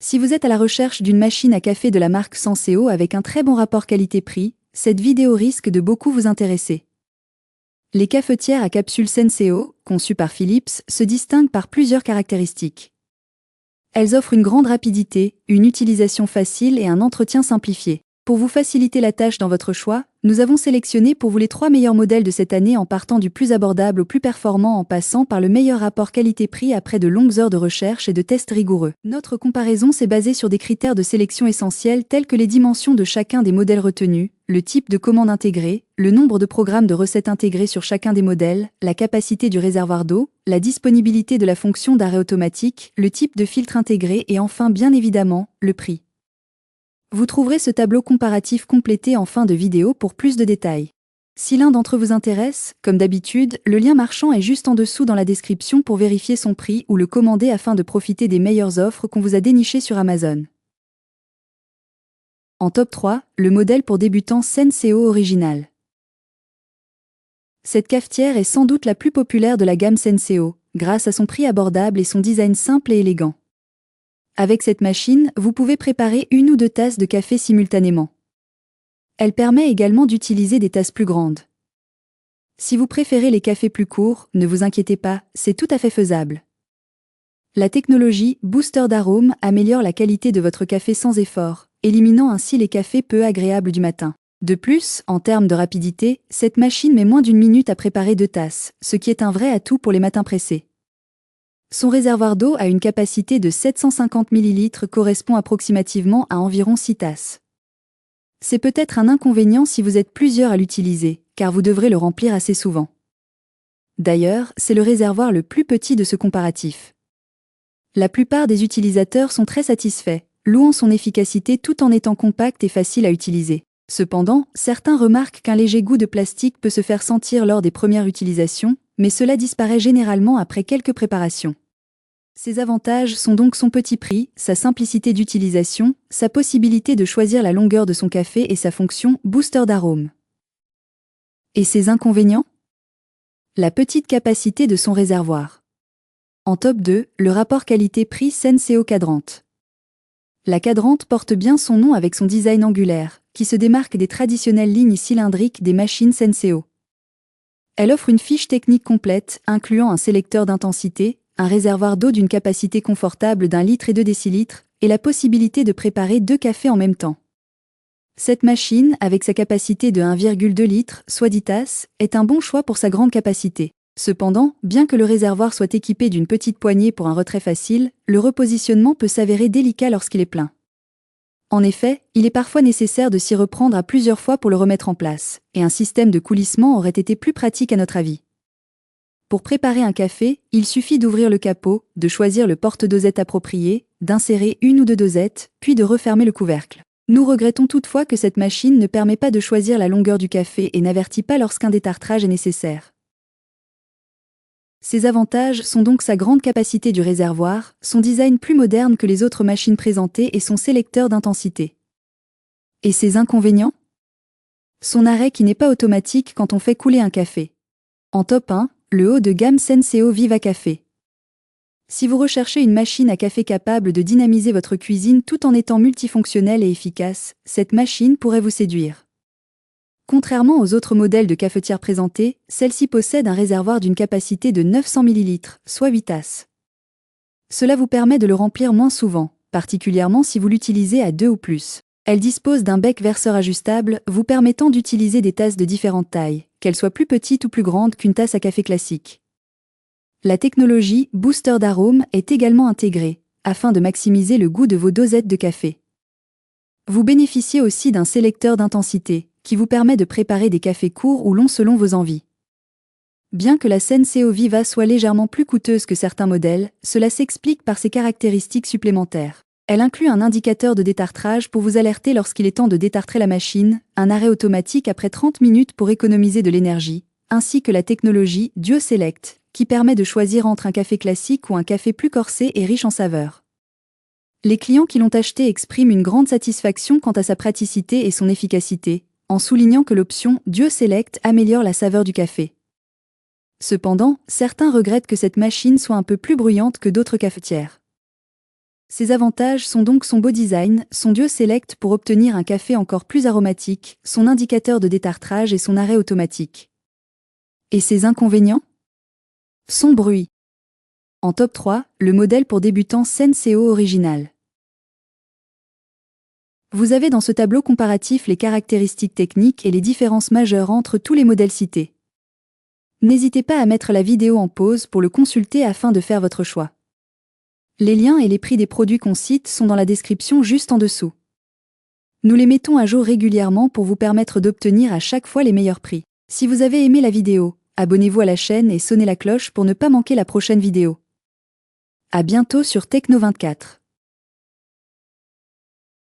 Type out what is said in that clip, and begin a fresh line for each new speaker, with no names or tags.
Si vous êtes à la recherche d'une machine à café de la marque Senseo avec un très bon rapport qualité-prix, cette vidéo risque de beaucoup vous intéresser. Les cafetières à capsule Senseo, conçues par Philips, se distinguent par plusieurs caractéristiques. Elles offrent une grande rapidité, une utilisation facile et un entretien simplifié. Pour vous faciliter la tâche dans votre choix, nous avons sélectionné pour vous les 3 meilleurs modèles de cette année en partant du plus abordable au plus performant en passant par le meilleur rapport qualité-prix après de longues heures de recherche et de tests rigoureux. Notre comparaison s'est basée sur des critères de sélection essentiels tels que les dimensions de chacun des modèles retenus, le type de commande intégrée, le nombre de programmes de recettes intégrés sur chacun des modèles, la capacité du réservoir d'eau, la disponibilité de la fonction d'arrêt automatique, le type de filtre intégré et enfin bien évidemment, le prix. Vous trouverez ce tableau comparatif complété en fin de vidéo pour plus de détails. Si l'un d'entre eux vous intéresse, comme d'habitude, le lien marchand est juste en dessous dans la description pour vérifier son prix ou le commander afin de profiter des meilleures offres qu'on vous a dénichées sur Amazon. En top 3, le modèle pour débutants Senseo Original. Cette cafetière est sans doute la plus populaire de la gamme Senseo, grâce à son prix abordable et son design simple et élégant. Avec cette machine, vous pouvez préparer 1 ou 2 tasses de café simultanément. Elle permet également d'utiliser des tasses plus grandes. Si vous préférez les cafés plus courts, ne vous inquiétez pas, c'est tout à fait faisable. La technologie Booster d'arôme améliore la qualité de votre café sans effort, éliminant ainsi les cafés peu agréables du matin. De plus, en termes de rapidité, cette machine met moins d'1 minute à préparer 2 tasses, ce qui est un vrai atout pour les matins pressés. Son réservoir d'eau a une capacité de 750 ml correspond approximativement à environ 6 tasses. C'est peut-être un inconvénient si vous êtes plusieurs à l'utiliser, car vous devrez le remplir assez souvent. D'ailleurs, c'est le réservoir le plus petit de ce comparatif. La plupart des utilisateurs sont très satisfaits, louant son efficacité tout en étant compact et facile à utiliser. Cependant, certains remarquent qu'un léger goût de plastique peut se faire sentir lors des premières utilisations, mais cela disparaît généralement après quelques préparations. Ses avantages sont donc son petit prix, sa simplicité d'utilisation, sa possibilité de choisir la longueur de son café et sa fonction booster d'arôme. Et ses inconvénients ? La petite capacité de son réservoir. En top 2, le rapport qualité-prix Senseo Cadrante. La cadrante porte bien son nom avec son design angulaire, qui se démarque des traditionnelles lignes cylindriques des machines Senseo. Elle offre une fiche technique complète, incluant un sélecteur d'intensité, un réservoir d'eau d'une capacité confortable d'1 litre et 2 décilitres, et la possibilité de préparer 2 cafés en même temps. Cette machine, avec sa capacité de 1,2 litre, soit 10 tasses, est un bon choix pour sa grande capacité. Cependant, bien que le réservoir soit équipé d'une petite poignée pour un retrait facile, le repositionnement peut s'avérer délicat lorsqu'il est plein. En effet, il est parfois nécessaire de s'y reprendre à plusieurs fois pour le remettre en place, et un système de coulissement aurait été plus pratique à notre avis. Pour préparer un café, il suffit d'ouvrir le capot, de choisir le porte-dosette approprié, d'insérer 1 ou 2 dosettes, puis de refermer le couvercle. Nous regrettons toutefois que cette machine ne permet pas de choisir la longueur du café et n'avertit pas lorsqu'un détartrage est nécessaire. Ses avantages sont donc sa grande capacité du réservoir, son design plus moderne que les autres machines présentées et son sélecteur d'intensité. Et ses inconvénients ? Son arrêt qui n'est pas automatique quand on fait couler un café. En top 1, le haut de gamme Senseo Viva Café. Si vous recherchez une machine à café capable de dynamiser votre cuisine tout en étant multifonctionnelle et efficace, cette machine pourrait vous séduire. Contrairement aux autres modèles de cafetières présentés, celle-ci possède un réservoir d'une capacité de 900 ml, soit 8 tasses. Cela vous permet de le remplir moins souvent, particulièrement si vous l'utilisez à 2 ou plus. Elle dispose d'un bec verseur ajustable, vous permettant d'utiliser des tasses de différentes tailles, qu'elles soient plus petites ou plus grandes qu'une tasse à café classique. La technologie Booster d'arôme est également intégrée, afin de maximiser le goût de vos dosettes de café. Vous bénéficiez aussi d'un sélecteur d'intensité, qui vous permet de préparer des cafés courts ou longs selon vos envies. Bien que la Senseo Viva soit légèrement plus coûteuse que certains modèles, cela s'explique par ses caractéristiques supplémentaires. Elle inclut un indicateur de détartrage pour vous alerter lorsqu'il est temps de détartrer la machine, un arrêt automatique après 30 minutes pour économiser de l'énergie, ainsi que la technologie Duo Select, qui permet de choisir entre un café classique ou un café plus corsé et riche en saveurs. Les clients qui l'ont acheté expriment une grande satisfaction quant à sa praticité et son efficacité, en soulignant que l'option Duo Select améliore la saveur du café. Cependant, certains regrettent que cette machine soit un peu plus bruyante que d'autres cafetières. Ses avantages sont donc son beau design, son Duo Select pour obtenir un café encore plus aromatique, son indicateur de détartrage et son arrêt automatique. Et ses inconvénients? Son bruit. En top 3, le modèle pour débutants Senseo original. Vous avez dans ce tableau comparatif les caractéristiques techniques et les différences majeures entre tous les modèles cités. N'hésitez pas à mettre la vidéo en pause pour le consulter afin de faire votre choix. Les liens et les prix des produits qu'on cite sont dans la description juste en dessous. Nous les mettons à jour régulièrement pour vous permettre d'obtenir à chaque fois les meilleurs prix. Si vous avez aimé la vidéo, abonnez-vous à la chaîne et sonnez la cloche pour ne pas manquer la prochaine vidéo. À bientôt sur Techno24.